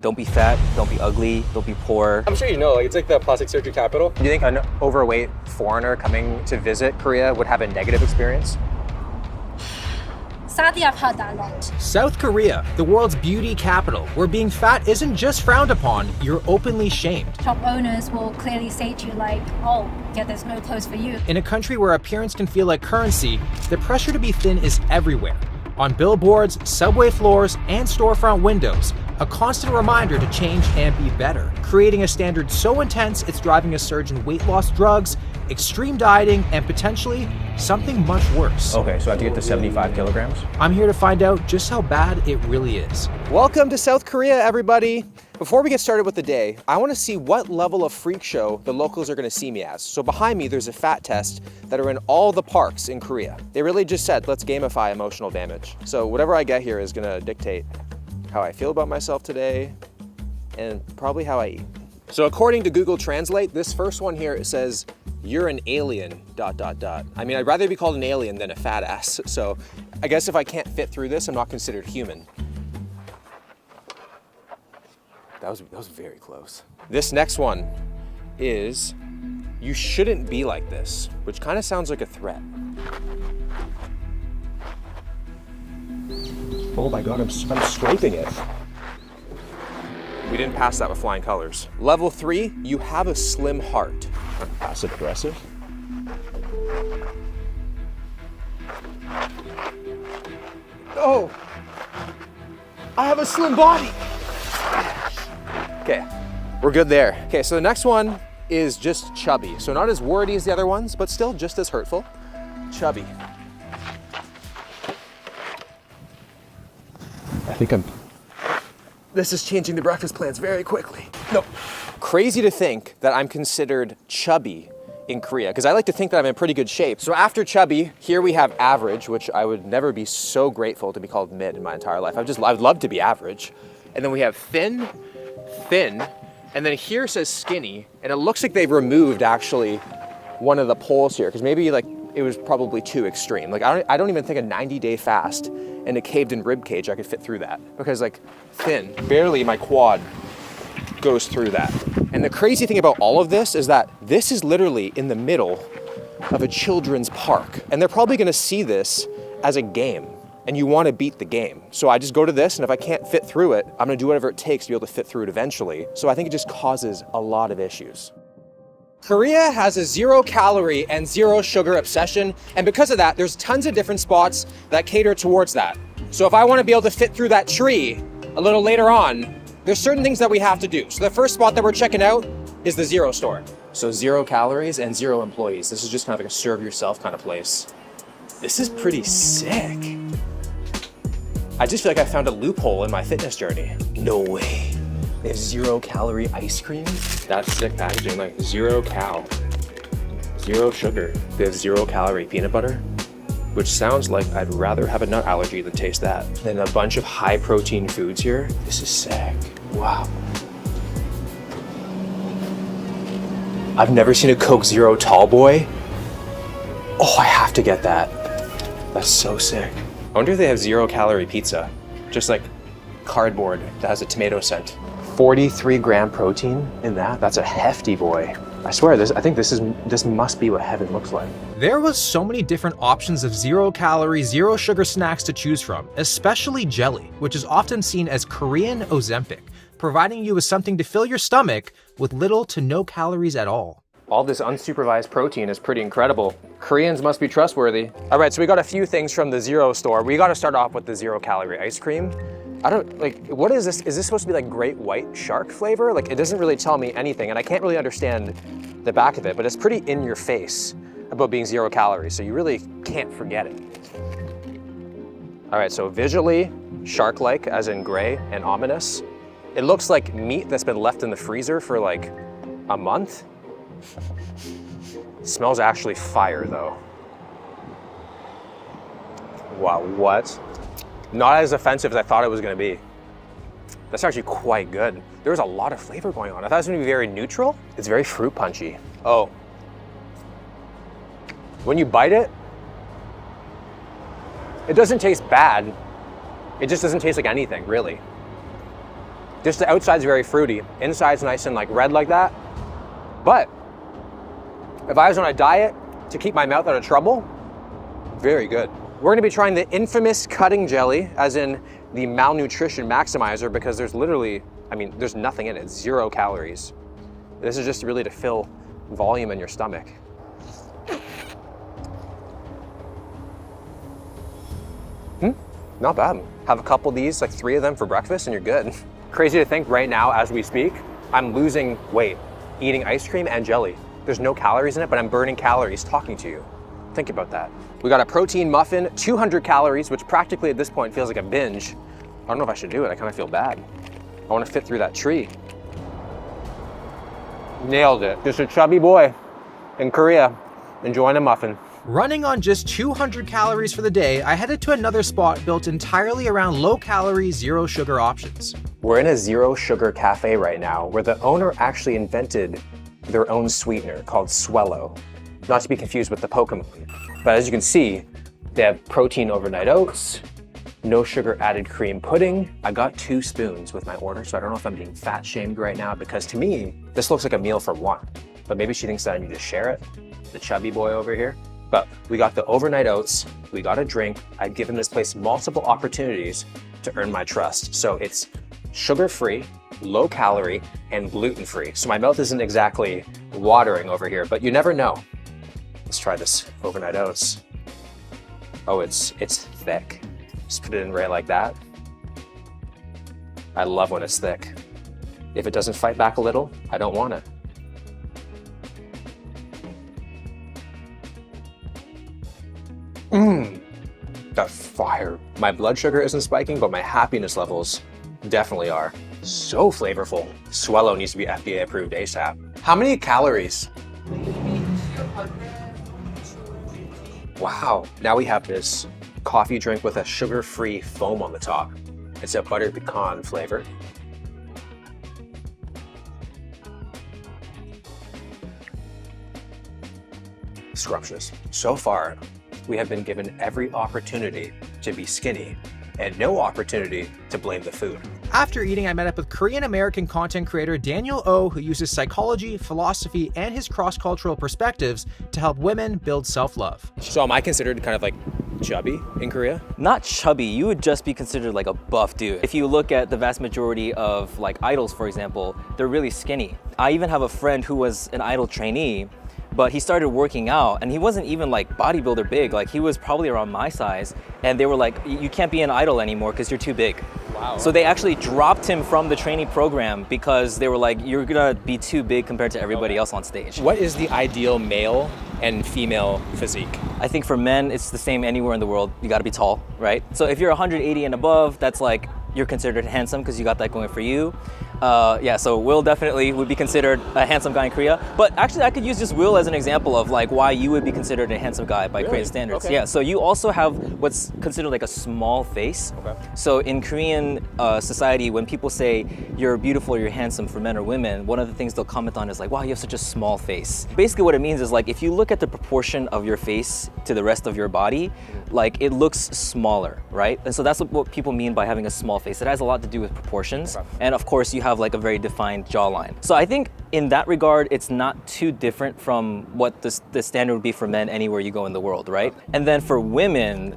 Don't be fat, don't be ugly, don't be poor. I'm sure you know, like, it's like the plastic surgery capital. Do you think an overweight foreigner coming to visit Korea would have a negative experience? Sadly, I've heard that a lot. South Korea, the world's beauty capital, where being fat isn't just frowned upon, you're openly shamed. Shop owners will clearly say to you like, oh, yeah, there's no clothes for you. In a country where appearance can feel like currency, the pressure to be thin is everywhere. On billboards, subway floors, and storefront windows, a constant reminder to change and be better, creating a standard so intense it's driving a surge in weight loss drugs, extreme dieting, and potentially something much worse. Okay, so I have to get to 75 kilograms? I'm here to find out just how bad it really is. Welcome to South Korea, everybody. Before we get started with the day, I want to see what level of freak show the locals are going to see me as. So behind me, there's a fat test that are in all the parks in Korea. They really just said, let's gamify emotional damage. So whatever I get here is going to dictate how I feel about myself today and probably how I eat. So according to Google Translate, this first one here, it says, you're an alien, ... I mean, I'd rather be called an alien than a fat ass. So I guess if I can't fit through this, I'm not considered human. That was very close. This next one is, you shouldn't be like this, which kind of sounds like a threat. Oh my God, I'm scraping it. We didn't pass that with flying colors. Level 3, you have a slim heart. Passive aggressive. Oh, I have a slim body. Okay, we're good there. Okay, so the next one is just chubby. So not as wordy as the other ones, but still just as hurtful. Chubby. I think this is changing the breakfast plans very quickly. No. Crazy to think that I'm considered chubby in Korea, because I like to think that I'm in pretty good shape. So after chubby, here we have average, which I would never be so grateful to be called mid in my entire life. I'd love to be average. And then we have thin, and then here says skinny, and it looks like they've removed actually one of the poles here, because maybe like it was probably too extreme. Like I don't even think a 90-day fast and a caved-in rib cage I could fit through that, because like thin, barely my quad goes through that. And the crazy thing about all of this is that this is literally in the middle of a children's park, and they're probably gonna see this as a game, and you wanna beat the game. So I just go to this, and if I can't fit through it, I'm gonna do whatever it takes to be able to fit through it eventually. So I think it just causes a lot of issues. Korea has a 0-calorie and 0-sugar obsession, and because of that, there's tons of different spots that cater towards that. So if I want to be able to fit through that tree a little later on, there's certain things that we have to do. So the first spot that we're checking out is the Zero store. So 0 calories and 0 employees. This is just kind of like a serve yourself kind of place. This is pretty sick. I just feel like I found a loophole in my fitness journey. No way. They have 0-calorie ice cream. That's sick packaging, like 0 cal, 0 sugar. They have 0-calorie peanut butter, which sounds like I'd rather have a nut allergy than taste that. Then a bunch of high protein foods here. This is sick, wow. I've never seen a Coke Zero tall boy. Oh, I have to get that. That's so sick. I wonder if they have 0-calorie pizza, just like cardboard that has a tomato scent. 43-gram protein in that. That's a hefty boy. I swear, I think this must be what heaven looks like. There was so many different options of 0-calorie, 0-sugar snacks to choose from, especially jelly, which is often seen as Korean Ozempic, providing you with something to fill your stomach with little to no calories at all. All this unsupervised protein is pretty incredible. Koreans must be trustworthy. All right, so we got a few things from the Zero store. We got to start off with the 0-calorie ice cream. I don't, like, what is this? Is this supposed to be like great white shark flavor? Like, it doesn't really tell me anything, and I can't really understand the back of it, but it's pretty in your face about being 0 calories, so you really can't forget it. All right, so visually, shark-like, as in gray and ominous. It looks like meat that's been left in the freezer for like a month. It smells actually fire though. Wow, what? Not as offensive as I thought it was gonna be. That's actually quite good. There's a lot of flavor going on. I thought it was gonna be very neutral. It's very fruit punchy. Oh. When you bite it, it doesn't taste bad. It just doesn't taste like anything, really. Just the outside's very fruity. Inside's nice and like red like that. But if I was on a diet to keep my mouth out of trouble, very good. We're gonna be trying the infamous cutting jelly, as in the malnutrition maximizer, because there's literally, I mean, there's nothing in it, 0 calories. This is just really to fill volume in your stomach. Not bad. Have a couple of these, like 3 of them for breakfast and you're good. Crazy to think right now as we speak, I'm losing weight eating ice cream and jelly. There's no calories in it, but I'm burning calories talking to you. Think about that. We got a protein muffin, 200 calories, which practically at this point feels like a binge. I don't know if I should do it. I kind of feel bad. I want to fit through that tree. Nailed it. Just a chubby boy in Korea enjoying a muffin. Running on just 200 calories for the day, I headed to another spot built entirely around low-calorie, zero-sugar options. We're in a zero-sugar cafe right now where the owner actually invented their own sweetener called Swello. Not to be confused with the Pokemon. But as you can see, they have protein overnight oats, no sugar added cream pudding. I got 2 spoons with my order, so I don't know if I'm being fat shamed right now, because to me, this looks like a meal for one. But maybe she thinks that I need to share it, the chubby boy over here. But we got the overnight oats, we got a drink. I've given this place multiple opportunities to earn my trust. So it's sugar-free, low calorie, and gluten-free. So my mouth isn't exactly watering over here, but you never know. Let's try this overnight oats. Oh, it's thick. Just put it in right like that. I love when it's thick. If it doesn't fight back a little, I don't want it. That's fire. My blood sugar isn't spiking, but my happiness levels definitely are. So flavorful. Swello needs to be FDA approved ASAP. How many calories? Wow. Now we have this coffee drink with a sugar-free foam on the top. It's a buttered pecan flavor. Scrumptious. So far, we have been given every opportunity to be skinny and no opportunity to blame the food. After eating, I met up with Korean-American content creator IT0Aao0L, who uses psychology, philosophy, and his cross-cultural perspectives to help women build self-love. So am I considered kind of like chubby in Korea? Not chubby, you would just be considered like a buff dude. If you look at the vast majority of like idols, for example, they're really skinny. I even have a friend who was an idol trainee, but he started working out and he wasn't even like bodybuilder big. Like he was probably around my size, and they were like, you can't be an idol anymore because you're too big. Wow. So they actually dropped him from the trainee program because they were like, you're gonna be too big compared to everybody else on stage. What is the ideal male and female physique? I think for men, it's the same anywhere in the world. You gotta be tall, right? So if you're 180 and above, that's like, you're considered handsome because you got that going for you. Yeah, so Will definitely would be considered a handsome guy in Korea. But actually, I could use just Will as an example of like why you would be considered a handsome guy by Korean standards. Okay. Yeah, so you also have what's considered like a small face. Okay. So in Korean society, when people say you're beautiful or you're handsome for men or women, one of the things they'll comment on is like, wow, you have such a small face. Basically what it means is like, if you look at the proportion of your face to the rest of your body, like it looks smaller, right? And so that's what people mean by having a small face. It has a lot to do with proportions. Okay. And of course, you have like a very defined jawline. So I think in that regard, it's not too different from what the standard would be for men anywhere you go in the world, right? And then for women,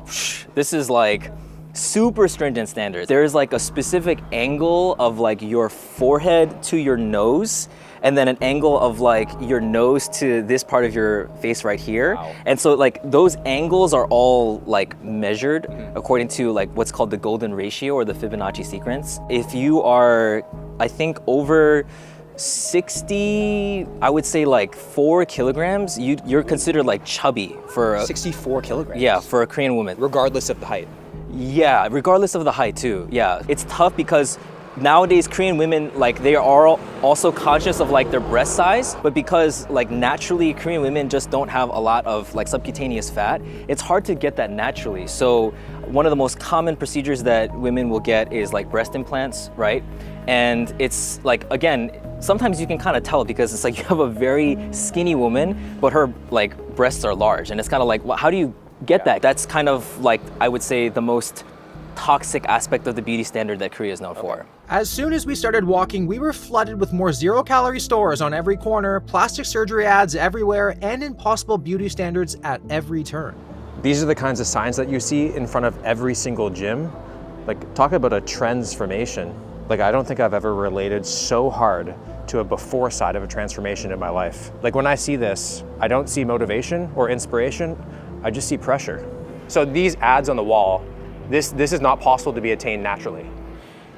this is like super stringent standards. There is like a specific angle of like your forehead to your nose, and then an angle of like your nose to this part of your face right here. Wow. And so like those angles are all like measured according to like what's called the golden ratio or the Fibonacci sequence. If you are, I think, over 60, I would say like 4 kilograms, you're considered like chubby for a, 64 kilograms? yeah, for a Korean woman. Regardless of the height. Yeah, regardless of the height too. Yeah, it's tough because nowadays Korean women, like they are also conscious of like their breast size, but because like naturally Korean women just don't have a lot of like subcutaneous fat, it's hard to get that naturally. So one of the most common procedures that women will get is like breast implants, right? And it's like, again, sometimes you can kind of tell because it's like you have a very skinny woman, but her like breasts are large, and it's kind of like, well, how do you get that? That's kind of like, I would say, the most toxic aspect of the beauty standard that Korea is known for. As soon as we started walking, we were flooded with more zero-calorie stores on every corner, plastic surgery ads everywhere, and impossible beauty standards at every turn. These are the kinds of signs that you see in front of every single gym. Like, talk about a transformation. Like, I don't think I've ever related so hard to a before side of a transformation in my life. Like, when I see this, I don't see motivation or inspiration, I just see pressure. So these ads on the wall, this is not possible to be attained naturally.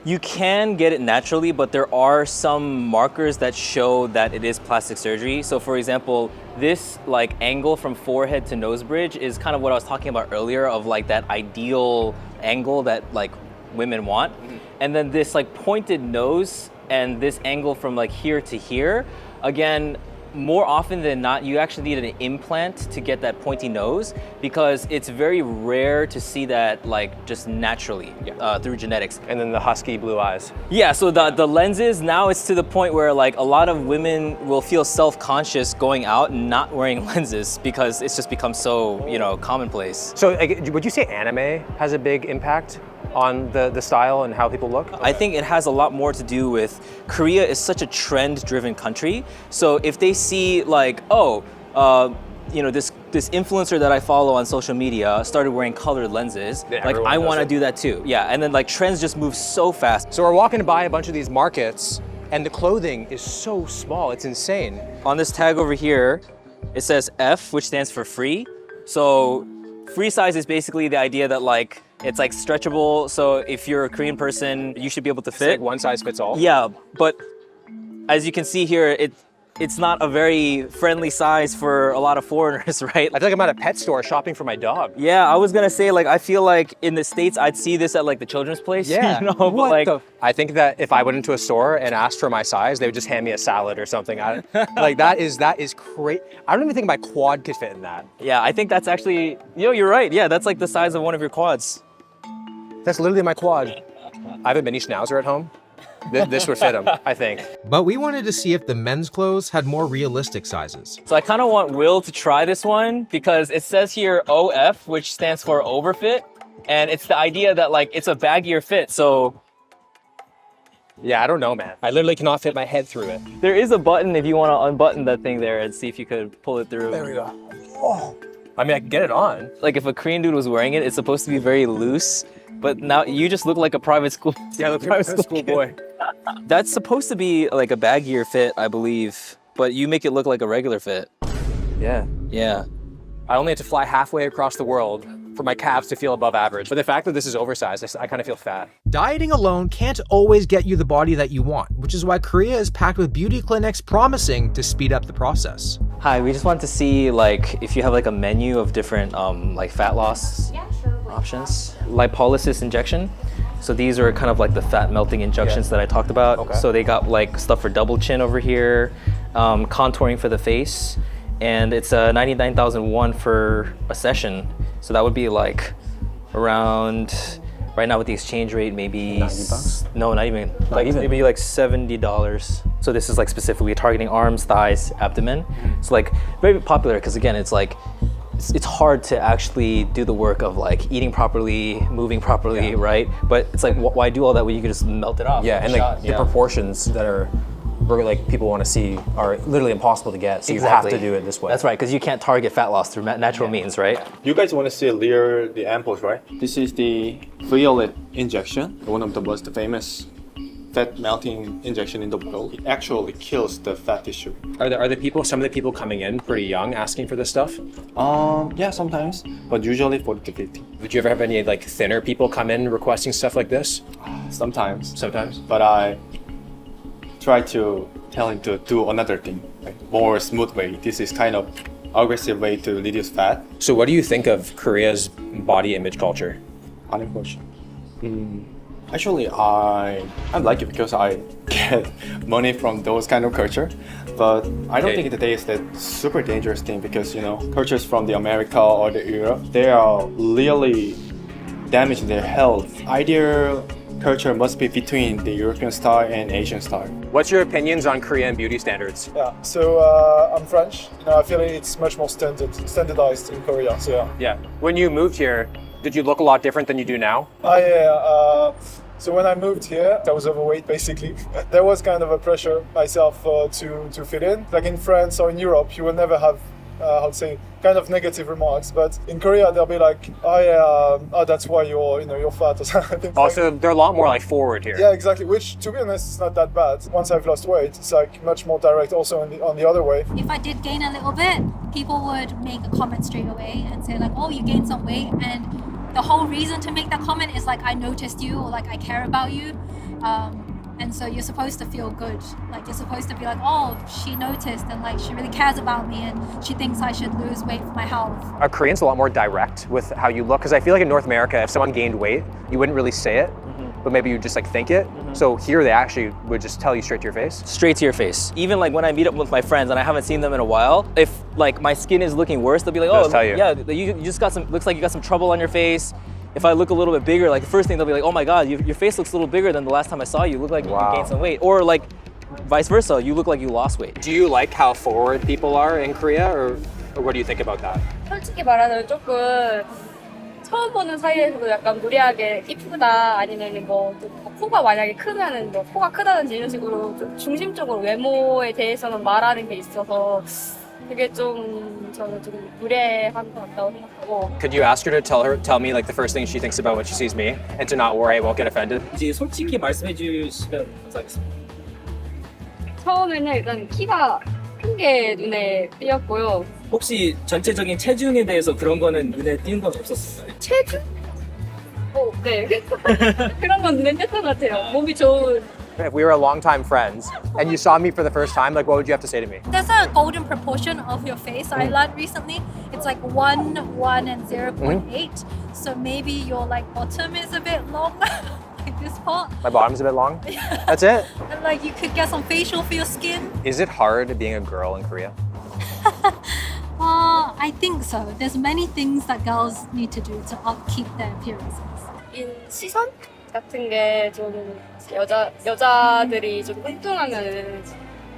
You can get it naturally, but there are some markers that show that it is plastic surgery. So for example, this like angle from forehead to nose bridge is kind of what I was talking about earlier of like that ideal angle that like women want. And then this like pointed nose and this angle from like here to here, again, more often than not, you actually need an implant to get that pointy nose because it's very rare to see that like just naturally through genetics. And then the husky blue eyes. Yeah, so the lenses, now it's to the point where like a lot of women will feel self-conscious going out and not wearing lenses because it's just become so, you know, commonplace. So like, would you say anime has a big impact on the style and how people look? I think it has a lot more to do with Korea is such a trend-driven country. So if they see like, oh, you know, this influencer that I follow on social media started wearing colored lenses, Yeah, like everyone I does want to it. do that too. Yeah, and then like trends just move so fast. So we're walking by a bunch of these markets and the clothing is so small, it's insane. On this tag over here, it says F, which stands for free. So free size is basically the idea that like, it's like stretchable, so if you're a Korean person, you should be able to It's fit. like one size fits all. Yeah, but as you can see here, it's not a very friendly size for a lot of foreigners, right? I feel like I'm at a pet store shopping for my dog. Yeah, I was gonna say like I feel like in the States I'd see this at like the children's place. Yeah, you know, but what like the? I think that if I went into a store and asked for my size, they would just hand me a salad or something. Like that is crazy. I don't even think my quad could fit in that. yeah, I think that's actually you're right. Yeah, that's like the size of one of your quads. That's literally my quad. I have a mini schnauzer at home. This would fit him, I think. But we wanted to see if the men's clothes had more realistic sizes. So I kind of want Will to try this one because it says here OF, which stands for overfit, and it's the idea that like it's a baggier fit. So Yeah, I don't know, man. I literally cannot fit my head through it. there is a button if you want to unbutton that thing there and see if you could pull it through. There we go. Oh, I mean, I can get it on. Like if a Korean dude was wearing it, it's supposed to be very loose, but now you just look like a private school. Yeah, look, private school boy. That's supposed to be like a baggier fit, I believe, but you make it look like a regular fit. Yeah. Yeah. I only had to fly halfway across the world for my calves to feel above average. But the fact that this is oversized, I kind of feel fat. Dieting alone can't always get you the body that you want, which is why Korea is packed with beauty clinics promising to speed up the process. Hi, we just wanted to see like if you have like a menu of different like fat loss options. Lipolysis injection. So these are kind of like the fat melting injections that I talked about. Okay. So they got like stuff for double chin over here, contouring for the face, and it's 99,001 for a session. So that would be like around, right now with the exchange rate, maybe $90? No, not even. Like even? maybe like $70. So this is like specifically targeting arms, thighs, abdomen. It's like very popular because again, it's like it's hard to actually do the work of like eating properly, moving properly, right? But it's like why do all that when you can just melt it off? Yeah, with a and like shot? the proportions that are like people want to see are literally impossible to get. So Exactly. you have to do it this way. That's right, because you can't target fat loss through natural means, right? You guys want to see the ampoules, right? This is the violet injection, one of the most famous fat melting injection in the world. It actually kills the fat tissue. Are some of the people coming in pretty young asking for this stuff? Yeah, sometimes, but usually 40 to 50. Would you ever have any like thinner people come in requesting stuff like this? Sometimes. Sometimes. But I try to tell him to do another thing, like more smooth way. This is kind of aggressive way to reduce fat. So what do you think of Korea's body image culture? Unimportant. Actually, I like it because I get money from those kind of culture, but I don't think that is that super dangerous thing because cultures from the America or the Europe, they are really damaging their health. Ideal culture must be between the European style and Asian style. What's your opinions on Korean beauty standards? Yeah, so I'm French. I feel it's much more standardized in Korea. So yeah. Yeah. When you moved here, Did you look a lot different than you do now? Yeah. So when I moved here, I was overweight basically. There was kind of a pressure myself to fit in. Like in France or in Europe, you will never have, how to say, kind of negative remarks. But in Korea, they'll be like, that's why you're fat or something. Also, they're a lot more like forward here. Yeah, exactly. Which, to be honest, is not that bad. Once I've lost weight, it's like much more direct. Also on the other way. If I did gain a little bit, people would make a comment straight away and say like, oh, you gained some weight, and the whole reason to make that comment is like, I noticed you, or like I care about you. And so you're supposed to feel good. Like you're supposed to be like, oh, she noticed and like she really cares about me and she thinks I should lose weight for my health. Are Koreans a lot more direct with how you look? Because I feel like in North America, if someone gained weight, you wouldn't really say it, but maybe you just like think it. So here they actually would just tell you straight to your face. Straight to your face. Even like when I meet up with my friends and I haven't seen them in a while, if like my skin is looking worse, they'll be like, They'll oh, just tell you. yeah, you just got some, looks like you got some trouble on your face. If I look a little bit bigger, like the first thing they'll be like, oh my God, your face looks a little bigger than the last time I saw you. You look like you gained some weight. Or like vice versa, you look like you lost weight. Do you like how forward people are in Korea, or what do you think about that? 솔직히 말하자면 조금 처음 보는 사이에서도 약간 무리하게 이쁘다 아니면 뭐좀 코가 만약에 크면은 뭐 코가 크다든지 이런 식으로 좀 중심적으로 외모에 대해서는 말하는 게 있어서 그게 좀 저는 좀 무례한 것 같다고 생각하고. Could you ask her to tell me like the first thing she thinks about when she sees me, and to not worry, I won't get offended? 이제 솔직히 말씀해 주시면 감사하겠습니다. 처음에는 일단 키가 큰 게 눈에 띄었고요. 혹시 전체적인 체중에 대해서 그런 거는 눈에 띄는 건 없었어요? 체중? 네. 그런 건 눈에 띄었던 것 같아요. 몸이 좋은. If we were longtime friends and you saw me for the first time, like what would you have to say to me? There's a golden proportion of your face I learned recently. It's like 1, 1, and 0.8. So maybe your like bottom is a bit long, like this part. My bottom's a bit long. That's it. And like you could get some facial for your skin. Is it hard being a girl in Korea? I think so. There's many things that girls need to do to upkeep their appearances. 시선 같은 게 좀 여자들이 좀 뚱뚱하면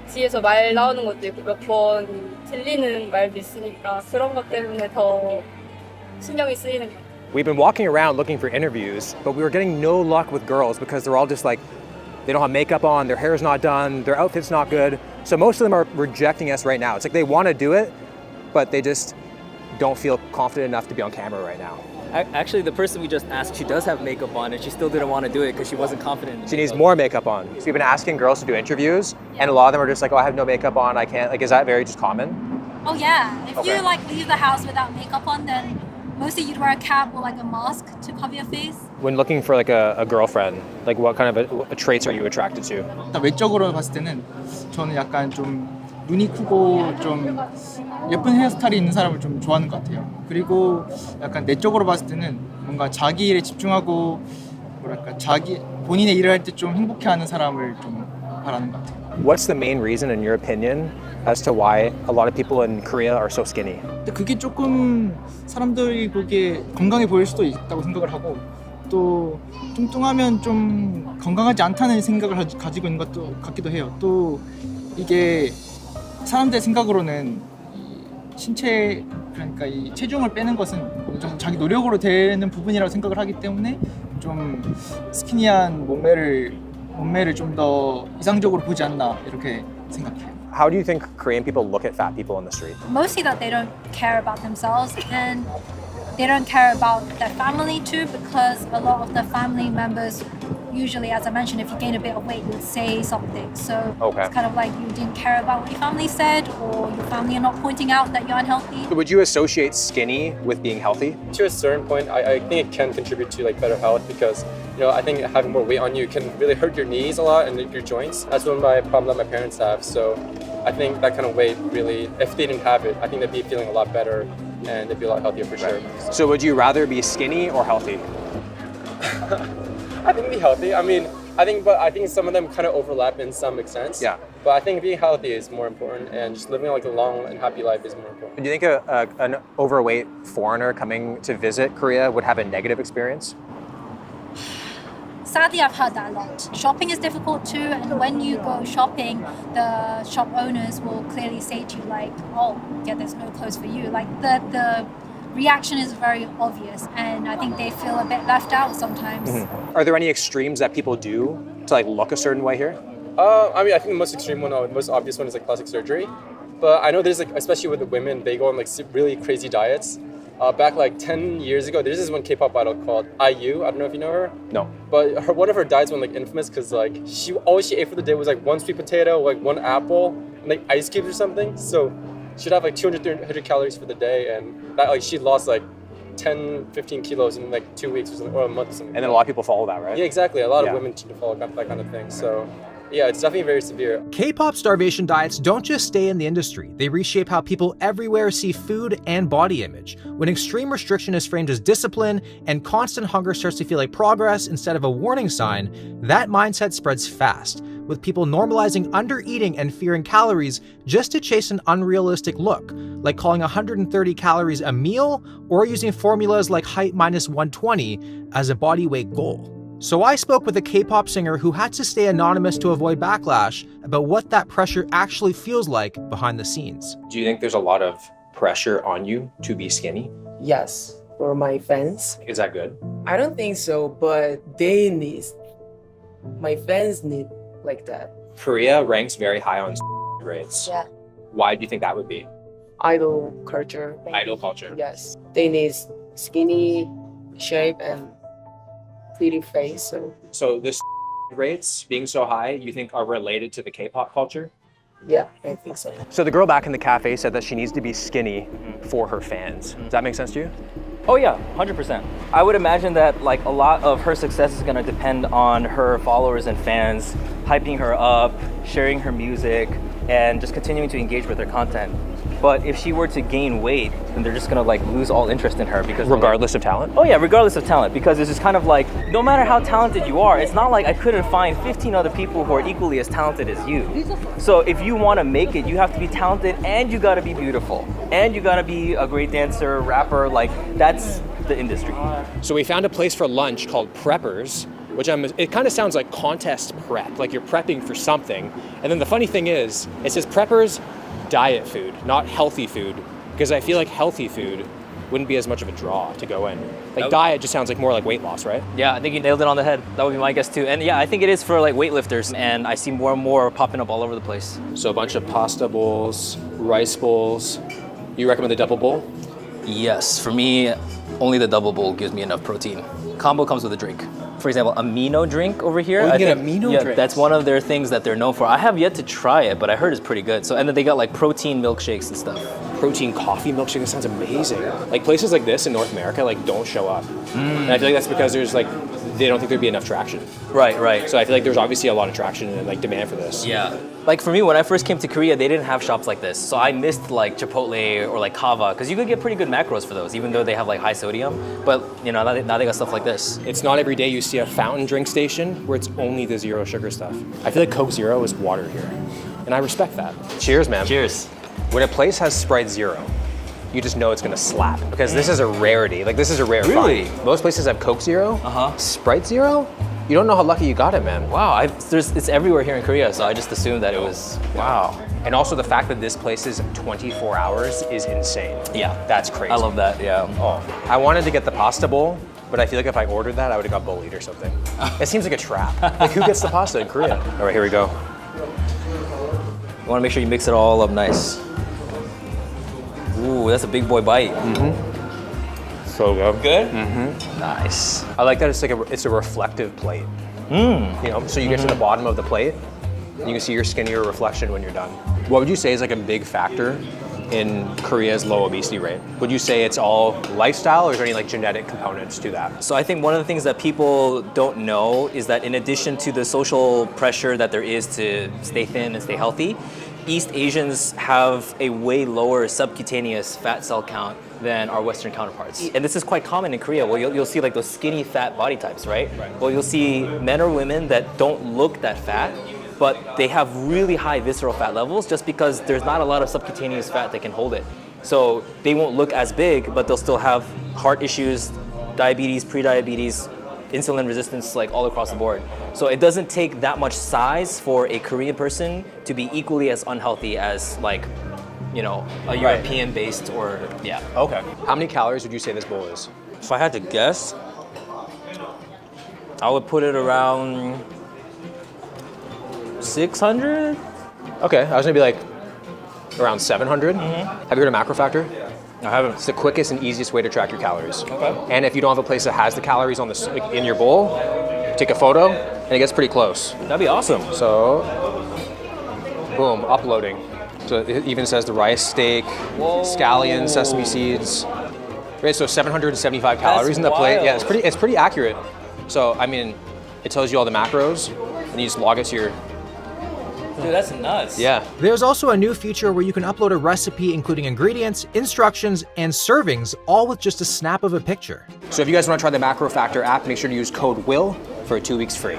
뒤에서 말 나오는 것도 있고 몇 번 들리는 말도 있으니까 그런 것 때문에 더 신경이 쓰이는 것 같아요. We've been walking around looking for interviews, but we were getting no luck with girls because they're all just like, they don't have makeup on, their hair's not done, their outfit's not good. So most of them are rejecting us right now. It's like they want to do it, but they just don't feel confident enough to be on camera right now. Actually, the person we just asked, she does have makeup on and she still didn't want to do it because she wasn't confident in She needs more makeup on. So we've been asking girls to do interviews, and a lot of them are just like, oh, I have no makeup on, I can't. Like, is that very just common? Oh yeah, if Okay. you like leave the house without makeup on, then mostly you'd wear a cap or like a mask to cover your face. When looking for like a girlfriend, like what kind of traits are you attracted to? 일단 외적으로 봤을 때는 저는 약간 좀 눈이 크고 좀 예쁜 헤어스타일이 있는 사람을 좀 좋아하는 것 같아요. 그리고 약간 내적으로 봤을 때는 뭔가 자기 일에 집중하고 뭐랄까 본인의 일을 할 때 좀 행복해하는 사람을 좀 바라는 것 같아요. What's the main reason, in your opinion, as to why a lot of people in Korea are so skinny? 근데 그게 조금 사람들이 보기에 건강해 보일 수도 있다고 생각을 하고 또 뚱뚱하면 좀 건강하지 않다는 생각을 가지고 있는 것도 같기도 해요. 또 이게 사람들의 생각으로는 이 신체 그러니까 이 체중을 빼는 것은 좀 자기 노력으로 되는 부분이라고 생각을 하기 때문에 좀 스키니한 몸매를 좀 더 이상적으로 보지 않나 이렇게 생각해요. How do you think Korean people look at fat people on the street? Mostly that they don't care about themselves and they don't care about their family too, because a lot of the family members usually, as I mentioned, if you gain a bit of weight, you would say something. So Okay. it's kind of like you didn't care about what your family said, or your family are not pointing out that you're unhealthy. Would you associate skinny with being healthy? To a certain point, I think it can contribute to like better health because I think having more weight on you can really hurt your knees a lot and your joints. That's one of my problem that my parents have. So I think that kind of weight really, if they didn't have it, I think they'd be feeling a lot better and they'd be a lot healthier for sure. So would you rather be skinny or healthy? I think be healthy. I mean, I think some of them kind of overlap in some extent. Yeah. But I think being healthy is more important, and just living like a long and happy life is more important. Do you think an overweight foreigner coming to visit Korea would have a negative experience? Sadly, I've heard that a lot. Shopping is difficult too, and when you go shopping, the shop owners will clearly say to you like, oh, yeah, there's no clothes for you. Like the reaction is very obvious, and I think they feel a bit left out sometimes. Are there any extremes that people do to like look a certain way here? I mean, I think the most extreme one, or the most obvious one, is like plastic surgery. But I know there's like, especially with the women, they go on like really crazy diets. Back like 10 years ago, there's this one K-pop idol called IU. I don't know if you know her. No. But one of her diets went like infamous because like all she ate for the day was like one sweet potato, like one apple, and like ice cubes or something. So she'd have like 200, 300 calories for the day, and that like she lost like 10, 15 kilos in like 2 weeks or something, or a month or something. And then a lot of people follow that, right? Yeah, exactly. A lot of women tend to follow that kind of thing. So yeah, it's definitely very severe. K-pop starvation diets don't just stay in the industry. They reshape how people everywhere see food and body image. When extreme restriction is framed as discipline and constant hunger starts to feel like progress instead of a warning sign, that mindset spreads fast, with people normalizing undereating and fearing calories just to chase an unrealistic look, like calling 130 calories a meal or using formulas like height minus 120 as a body weight goal. So I spoke with a K-pop singer who had to stay anonymous to avoid backlash about what that pressure actually feels like behind the scenes. Do you think there's a lot of pressure on you to be skinny? Yes, for my fans. Is that good? I don't think so, but my fans need like that. Korea ranks very high on rates. Yeah. Why do you think that would be? Idol culture. Idol culture. Yes. They need skinny shape and pretty face. So this rates being so high, you think are related to the K-pop culture? Yeah, I think so. So the girl back in the cafe said that she needs to be skinny for her fans. Does that make sense to you? Oh yeah, 100%. I would imagine that like a lot of her success is gonna depend on her followers and fans hyping her up, sharing her music, and just continuing to engage with her content. But if she were to gain weight, then they're just gonna like lose all interest in her because regardless of talent? Oh yeah, regardless of talent, because it's just kind of like, no matter how talented you are, it's not like I couldn't find 15 other people who are equally as talented as you. So if you wanna make it, you have to be talented and you gotta be beautiful. And you gotta be a great dancer, rapper, like that's the industry. So we found a place for lunch called Preppers, which it kind of sounds like contest prep, like you're prepping for something. And then the funny thing is, it says Preppers diet food, not healthy food, because I feel like healthy food wouldn't be as much of a draw to go in. Like diet just sounds like more like weight loss, right? Yeah, I think you nailed it on the head. That would be my guess too. And yeah, I think it is for like weightlifters, and I see more and more popping up all over the place. So a bunch of pasta bowls, rice bowls. You recommend the double bowl? Yes, for me, only the double bowl gives me enough protein. Combo comes with a drink. For example, amino drink over here. Oh, you get amino drinks. That's one of their things that they're known for. I have yet to try it, but I heard it's pretty good. So, and then they got like protein milkshakes and stuff. Protein coffee milkshake, that sounds amazing. Like places like this in North America, like don't show up. And I feel like that's because there's like, they don't think there'd be enough traction. Right. So I feel like there's obviously a lot of traction and like demand for this. Yeah. Like for me, when I first came to Korea, they didn't have shops like this. So I missed like Chipotle or like Kava, because you could get pretty good macros for those, even though they have like high sodium. But you know, now they got stuff like this. It's not every day you see a fountain drink station where it's only the zero sugar stuff. I feel like Coke Zero is water here. And I respect that. Cheers, man. Cheers. When a place has Sprite Zero, you just know it's gonna slap, because this is a rarity. Like this is a rare find. Most places have Coke Zero. Sprite Zero? You don't know how lucky you got it, man. Wow, it's everywhere here in Korea, so I just assumed that it was, wow. And also the fact that this place is 24 hours is insane. Yeah. That's crazy. I love that, yeah. Oh, I wanted to get the pasta bowl, but I feel like if I ordered that, I would have got bullied or something. It seems like a trap. Like who gets the pasta in Korea? All right, here we go. You wanna make sure you mix it all up nice. Ooh, that's a big boy bite. So good. Good? Nice. I like that it's a reflective plate. You know, so you get to the bottom of the plate, and you can see your skinnier reflection when you're done. What would you say is like a big factor in Korea's low obesity rate? Would you say it's all lifestyle, or is there any like genetic components to that? So I think one of the things that people don't know is that in addition to the social pressure that there is to stay thin and stay healthy, East Asians have a way lower subcutaneous fat cell count than our Western counterparts. And this is quite common in Korea. Well, you'll see like those skinny fat body types, right? Well, you'll see men or women that don't look that fat, but they have really high visceral fat levels just because there's not a lot of subcutaneous fat that can hold it. So they won't look as big, but they'll still have heart issues, diabetes, pre-diabetes, insulin resistance, like all across the board. So it doesn't take that much size for a Korean person to be equally as unhealthy as like you know, a European based or, yeah. Okay. How many calories would you say this bowl is? If I had to guess, I would put it around 600. Okay, I was gonna be like around 700. Have you heard of macro factor? I haven't. It's the quickest and easiest way to track your calories. Okay. And if you don't have a place that has the calories on the in your bowl, take a photo, and it gets pretty close. That'd be awesome. So, boom, uploading. So it even says the rice, steak, scallions, sesame seeds. Right, so 775 calories in the plate. wild. Yeah, it's pretty accurate. So I mean, it tells you all the macros, and you just log it to your. Dude, that's nuts. Yeah. There's also a new feature where you can upload a recipe including ingredients, instructions, and servings, all with just a snap of a picture. So if you guys want to try the Macro Factor app, make sure to use code WILL for 2 weeks free.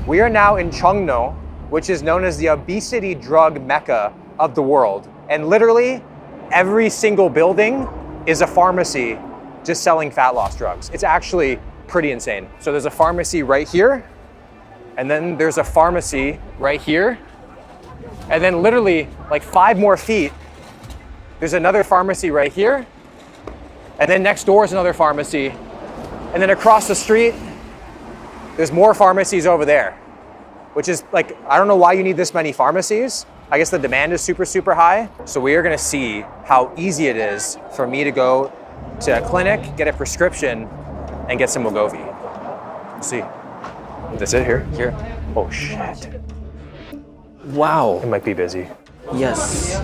We are now in Cheongno, which is known as the obesity drug mecca of the world. And literally every single building is a pharmacy just selling fat loss drugs. It's actually pretty insane. So there's a pharmacy right here, and then there's a pharmacy right here. And then literally like 5 more feet, there's another pharmacy right here. And then next door is another pharmacy. And then across the street, there's more pharmacies over there, which is like, I don't know why you need this many pharmacies. I guess the demand is super, super high. So we are gonna see how easy it is for me to go to a clinic, get a prescription, and get some Wegovy. Let's see. That's it here? Here. Oh shit. Wow. It might be busy. Yes.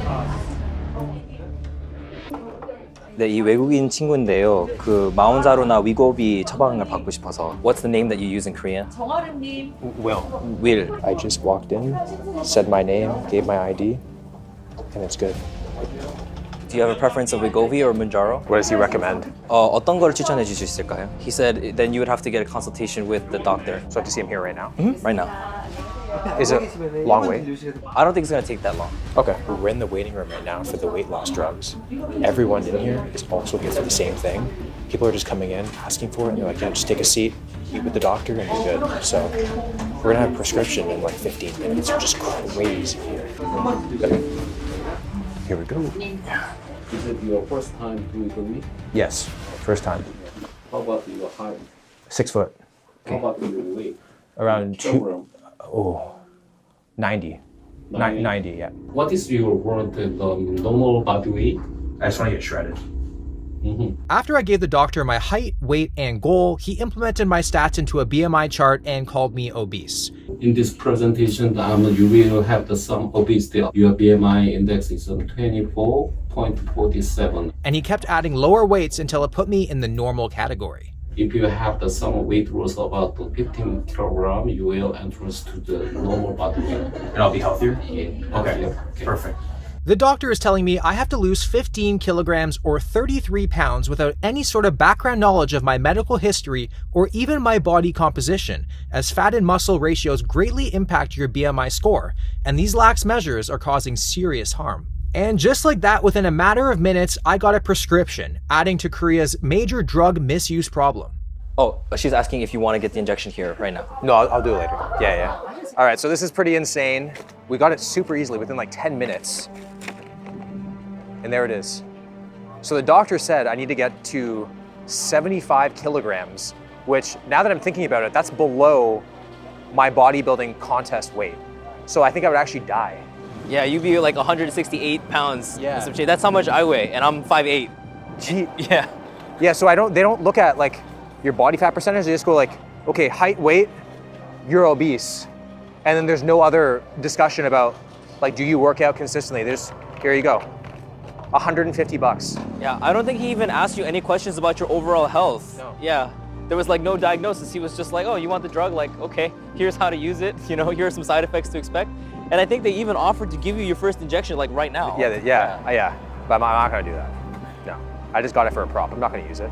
네, 이 외국인 친구인데요. 그 마운자로나 위고비 처방을 받고 싶어서. What's the name that you use in Korean? Will. Will. I just walked in, said my name, gave my ID, and it's good. Do you have a preference of Wegovy or Mounjaro? What does he recommend? 어떤 걸 추천해 주실 수 있을까요? He said then you would have to get a consultation with the doctor. So I have to see him here right now? Right now. Is it long wait? I don't think it's gonna take that long. Okay. We're in the waiting room right now for the weight loss drugs. Everyone in here is also here for the same thing. People are just coming in, asking for it, and they're like, yeah, just take a seat, meet with the doctor, and you're good. So we're gonna have a prescription in like 15 minutes, which is crazy here. Here we go. Is it your first time doing Wegovy? Yes, first time. How about your height? 6 foot. How about your weight? Around Kilogram? 90. 90. 90, yeah. What is your normal body weight? I just want to get shredded. After I gave the doctor my height, weight, and goal, he implemented my stats into a BMI chart and called me obese. In this presentation, you will have some obesity. Your BMI index is 24.47. And he kept adding lower weights until it put me in the normal category. If you have some weight loss about 15 kilogram, you will enter to the normal body weight. And I'll be healthier? Yeah. Okay, perfect. The doctor is telling me I have to lose 15 kilograms or 33 pounds without any sort of background knowledge of my medical history or even my body composition, as fat and muscle ratios greatly impact your BMI score, and these lax measures are causing serious harm. And just like that, within a matter of minutes, I got a prescription, adding to Korea's major drug misuse problem. Oh, she's asking if you want to get the injection here right now. No, I'll do it later. Yeah. All right, so this is pretty insane. We got it super easily within like 10 minutes. And there it is. So the doctor said I need to get to 75 kilograms, which now that I'm thinking about it, that's below my bodybuilding contest weight. So I think I would actually die. Yeah, you'd be like 168 pounds. Yeah. That's how much I weigh, and I'm 5'8". Gee. Yeah. Yeah, so they don't look at like your body fat percentage, they just go like, okay, height, weight, you're obese. And then there's no other discussion about like, do you work out consistently? Here you go. $150. Yeah, I don't think he even asked you any questions about your overall health. No. Yeah, there was like no diagnosis. He was just like, oh, you want the drug? Like, okay, here's how to use it. Here are some side effects to expect. And I think they even offered to give you your first injection like right now. Yeah. But I'm not gonna do that. No, I just got it for a prop. I'm not gonna use it.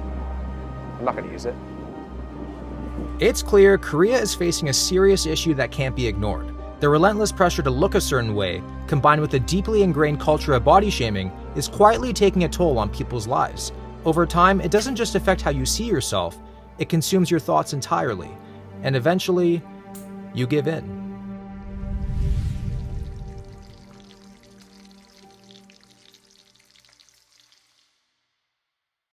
It's clear Korea is facing a serious issue that can't be ignored. The relentless pressure to look a certain way, combined with a deeply ingrained culture of body shaming, is quietly taking a toll on people's lives. Over time, it doesn't just affect how you see yourself, it consumes your thoughts entirely. And eventually, you give in.